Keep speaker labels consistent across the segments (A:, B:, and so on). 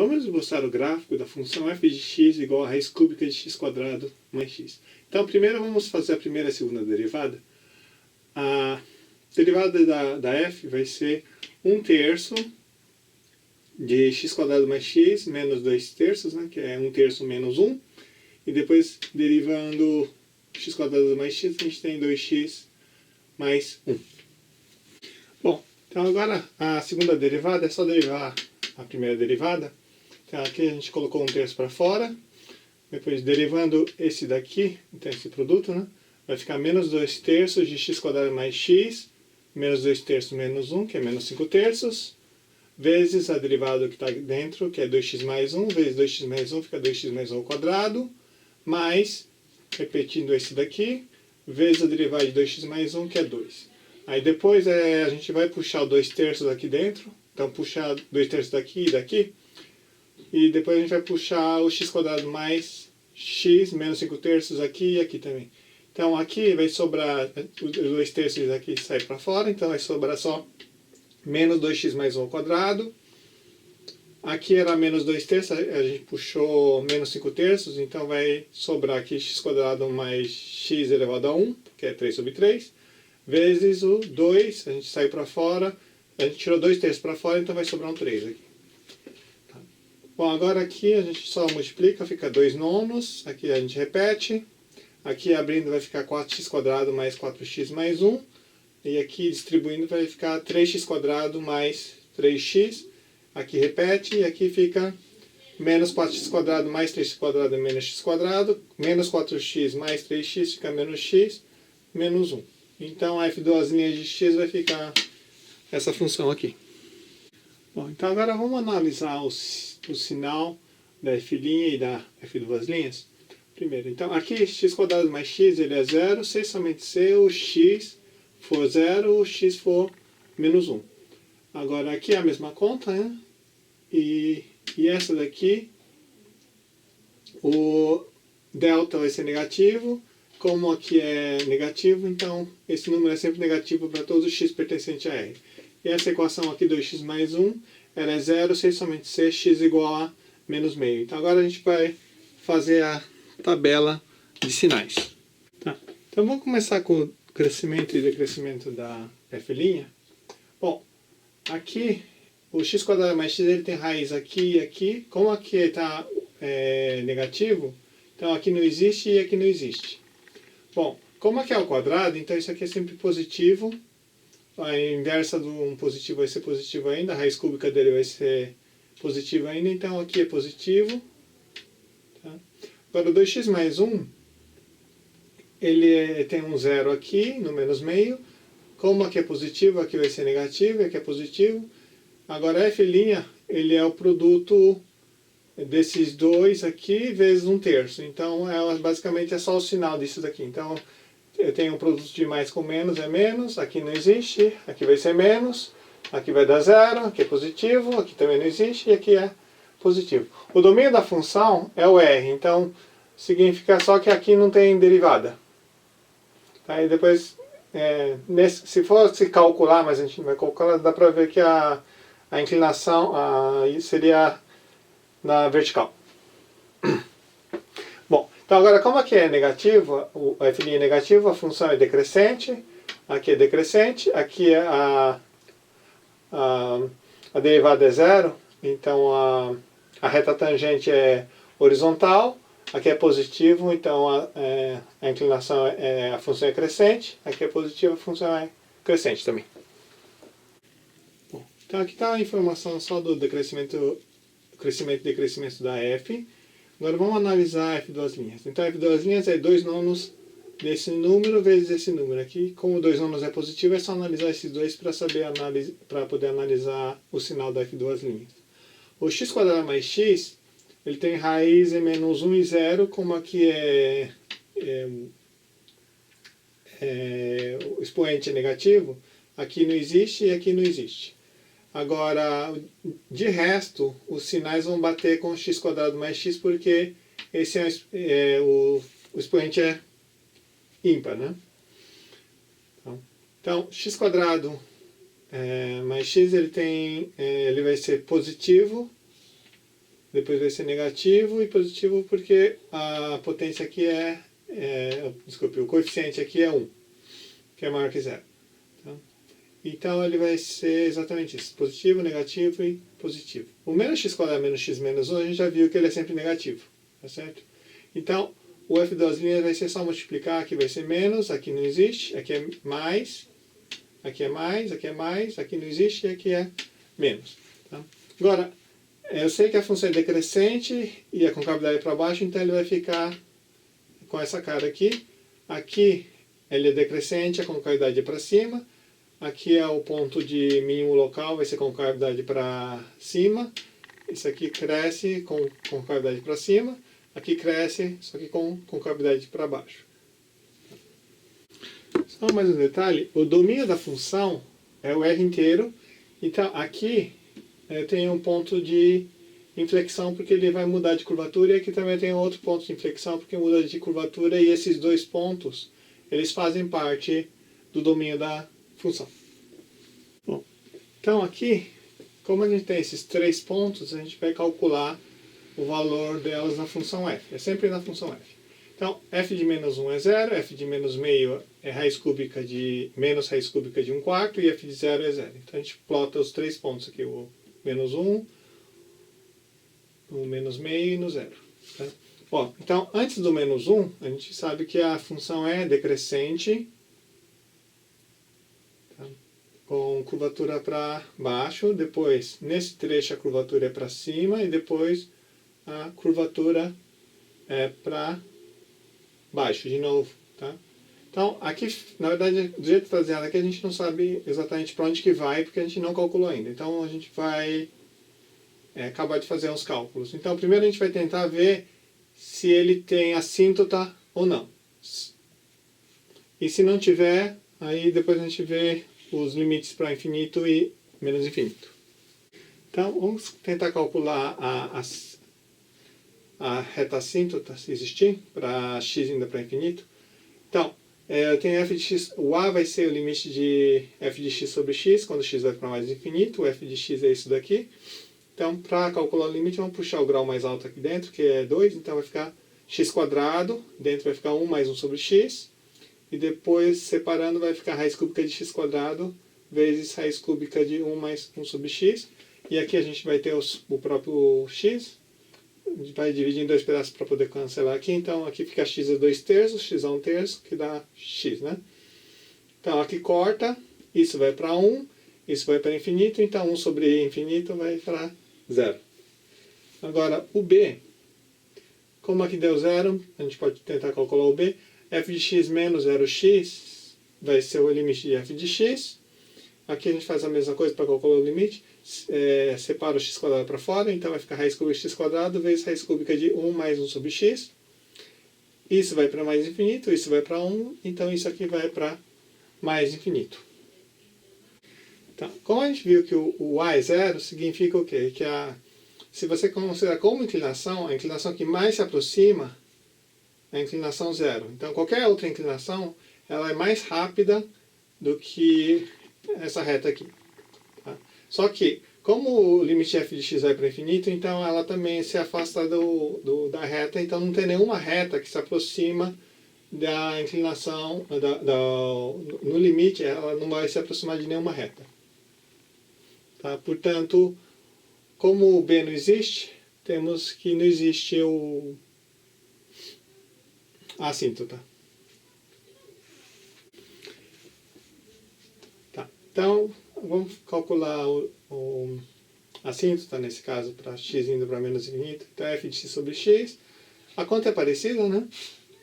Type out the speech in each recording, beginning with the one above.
A: Vamos esboçar o gráfico da função f de x igual a raiz cúbica de x quadrado mais x. Então, primeiro vamos fazer a primeira e a segunda derivada. A derivada da f vai ser 1/3 de x quadrado mais x menos 2/3, né, que é 1/3 menos 1. E depois, derivando x quadrado mais x, a gente tem 2x mais 1. Bom, então agora a segunda derivada é só derivar a primeira derivada. Então aqui a gente colocou 1/3 para fora. Depois, derivando esse daqui, então esse produto, né, vai ficar menos 2/3 de x quadrado mais x, menos 2/3 menos 1, que é menos 5/3, vezes a derivada que está dentro, que é 2x mais 1, vezes 2x mais 1, fica 2x mais 1 ao quadrado, mais, repetindo esse daqui, vezes a derivada de 2x mais 1, que é 2. Aí depois a gente vai puxar o 2/3 aqui dentro, então puxar 2/3 daqui e daqui, e depois a gente vai puxar o x quadrado mais x menos 5/3 aqui e aqui também. Então aqui vai sobrar, os 2/3 aqui sai para fora, então vai sobrar só menos 2x mais 1 ao quadrado. Aqui era menos 2/3, a gente puxou menos 5/3, então vai sobrar aqui x quadrado mais x elevado a 1, que é 3/3, vezes o 2, a gente saiu para fora, a gente tirou 2/3 para fora, então vai sobrar um 3 aqui. Tá. Bom, agora aqui a gente só multiplica, fica 2/9, aqui a gente repete, aqui abrindo vai ficar 4x quadrado mais 4x mais 1, e aqui distribuindo vai ficar 3x quadrado mais 3x, aqui repete, e aqui fica menos 4x quadrado mais 3x quadrado menos x quadrado, menos 4x mais 3x fica menos x, menos 1. Então a f2' de x vai ficar essa função aqui. Bom, então agora vamos analisar o sinal da f' e da f2'. Primeiro, então aqui x quadrado mais x ele é 0, se somente se o x for 0, o x for menos 1. Agora aqui é a mesma conta, né? E essa daqui, o delta vai ser negativo. Como aqui é negativo, então esse número é sempre negativo para todos os x pertencentes a R. E essa equação aqui, 2x mais 1, ela é 0, se somente se x igual a menos meio. Então agora a gente vai fazer a tabela de sinais. Tá. Então vamos começar com o crescimento e decrescimento da f'. Bom, aqui o x quadrado mais x ele tem raiz aqui e aqui. Como aqui está negativo, então aqui não existe e aqui não existe. Bom, como aqui é ao quadrado, então isso aqui é sempre positivo. A inversa de um positivo vai ser positivo ainda, a raiz cúbica dele vai ser positiva ainda, então aqui é positivo. Tá? Agora o 2x mais 1, ele tem um zero aqui, no menos meio. Como aqui é positivo, aqui vai ser negativo, aqui é positivo. Agora a f', ele é o produto desses dois aqui vezes 1/3. Então basicamente é só o sinal disso daqui. Então eu tenho um produto de mais com menos, é menos, aqui não existe, aqui vai ser menos, aqui vai dar zero, aqui é positivo, aqui também não existe e aqui é positivo. O domínio da função é o R, então significa só que aqui não tem derivada. Tá? E depois, se for se calcular, mas a gente não vai calcular, dá para ver que a inclinação seria na vertical. Bom, então agora como aqui é negativo, o f' é negativo, a função é decrescente, aqui é decrescente, aqui a derivada é zero, então a reta tangente é horizontal, aqui é positivo, então a inclinação a função é crescente, aqui é positivo, a função é crescente também. Bom, então aqui está a informação só do crescimento e decrescimento da f. Agora vamos analisar a f'. Então a f' é 2/9 desse número vezes esse número aqui. Como 2/9 é positivo, é só analisar esses dois para poder analisar o sinal da f'. O x quadrado mais x, ele tem raiz em menos 1 e 0, como aqui o expoente é negativo, aqui não existe e aqui não existe. Agora, de resto, os sinais vão bater com x quadrado mais x, porque esse o expoente é ímpar, né? Então, x quadrado mais x ele vai ser positivo, depois vai ser negativo e positivo porque a potência aqui desculpe, o coeficiente aqui é 1, que é maior que 0. Tá? Então ele vai ser exatamente isso, positivo, negativo e positivo. O menos x quadrado menos x menos 1, a gente já viu que ele é sempre negativo, tá certo? Então, o f das linhas vai ser só multiplicar, aqui vai ser menos, aqui não existe, aqui é mais, aqui é mais, aqui é mais, aqui não existe e aqui é menos. Tá? Agora, eu sei que a função é decrescente e a concavidade é para baixo, então ele vai ficar com essa cara aqui. Aqui ele é decrescente, a concavidade é para cima. Aqui é o ponto de mínimo local, vai ser concavidade para cima. Isso aqui cresce com concavidade para cima. Aqui cresce, só que com concavidade para baixo. Só mais um detalhe, o domínio da função é o R inteiro. Então aqui tem um ponto de inflexão porque ele vai mudar de curvatura, e aqui também tem outro ponto de inflexão porque muda de curvatura, e esses dois pontos eles fazem parte do domínio da função. Bom, então aqui, como a gente tem esses 3 pontos, a gente vai calcular o valor delas na função f. É sempre na função f. Então, f de menos 1 é 0, f de menos meio é raiz cúbica de menos raiz cúbica de 1 quarto, e f de 0 é 0. Então a gente plota os 3 pontos aqui, o menos 1, o menos meio e no 0. Tá? Ó, então, antes do menos 1, a gente sabe que a função é decrescente, tá? Com curvatura para baixo, depois, nesse trecho, a curvatura é para cima, e depois a curvatura é para baixo, de novo. Tá? Então, aqui, na verdade, do jeito que está desenhado aqui, a gente não sabe exatamente para onde que vai, porque a gente não calculou ainda. Então, a gente vai acabar de fazer uns cálculos. Então, primeiro a gente vai tentar ver se ele tem assíntota ou não. E se não tiver, aí depois a gente vê os limites para infinito e menos infinito. Então, vamos tentar calcular a reta assíntota, se existir, para x indo para infinito. Então, eu tenho f de x, o a vai ser o limite de f de x sobre x, quando x vai para mais infinito, o f de x é isso daqui. Então, para calcular o limite, vamos puxar o grau mais alto aqui dentro, que é 2, então vai ficar x quadrado, dentro vai ficar 1 mais 1 sobre x, e depois, separando, vai ficar raiz cúbica de x quadrado vezes raiz cúbica de 1 mais 1 sobre x, e aqui a gente vai ter o próprio x, a gente vai dividir em 2 pedaços para poder cancelar aqui, então aqui fica x é 2 terços, x é 1 terço, que dá x, né? Então aqui corta, isso vai para 1, isso vai para infinito, então 1 sobre infinito vai para 0. Agora, o b, como aqui deu 0, a gente pode tentar calcular o b. F de x menos 0x vai ser o limite de f de x. Aqui a gente faz a mesma coisa para calcular o limite. Separa o x quadrado para fora, então vai ficar raiz cúbica de x quadrado vezes raiz cúbica de 1 mais 1 sobre x. Isso vai para mais infinito, isso vai para 1, então isso aqui vai para mais infinito. Então, como a gente viu que o a é 0, significa o quê? Que se você considerar como inclinação, a inclinação que mais se aproxima é a inclinação 0. Então, qualquer outra inclinação, ela é mais rápida do que essa reta aqui. Tá? Só que, como o limite f de x vai para infinito, então ela também se afasta da reta, então não tem nenhuma reta que se aproxima da inclinação, no limite, ela não vai se aproximar de nenhuma reta. Tá? Portanto, como o b não existe, temos que não existe a assíntota. Tá. Então, vamos calcular a assíntota, nesse caso, para x indo para menos infinito. Então, f de x sobre x. A conta é parecida, né?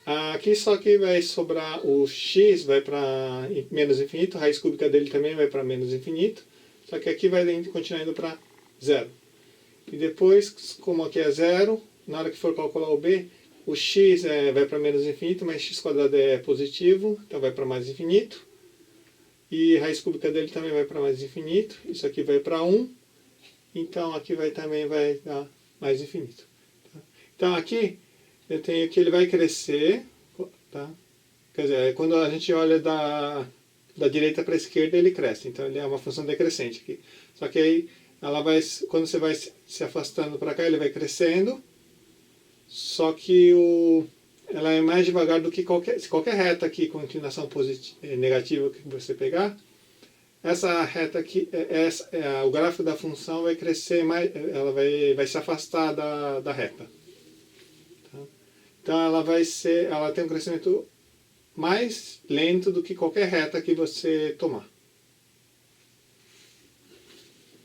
A: Aqui só que vai sobrar o x, vai para menos infinito, a raiz cúbica dele também vai para menos infinito. Só que aqui vai continuar indo para 0. E depois, como aqui é 0, na hora que for calcular o b, o x vai para menos infinito, mas x quadrado é positivo, então vai para mais infinito. E a raiz cúbica dele também vai para mais infinito. Isso aqui vai para 1. Então aqui também vai dar mais infinito. Tá? Então aqui eu tenho que ele vai crescer. Tá? Quer dizer, quando a gente olha da direita para a esquerda, ele cresce. Então ele é uma função decrescente aqui. Só que aí quando você vai se afastando para cá, ele vai crescendo, só que ela é mais devagar do que qualquer reta aqui com inclinação negativa que você pegar. Essa reta aqui, o gráfico da função vai crescer mais, ela vai se afastar da reta. Tá? Então ela tem um crescimento mais lento do que qualquer reta que você tomar.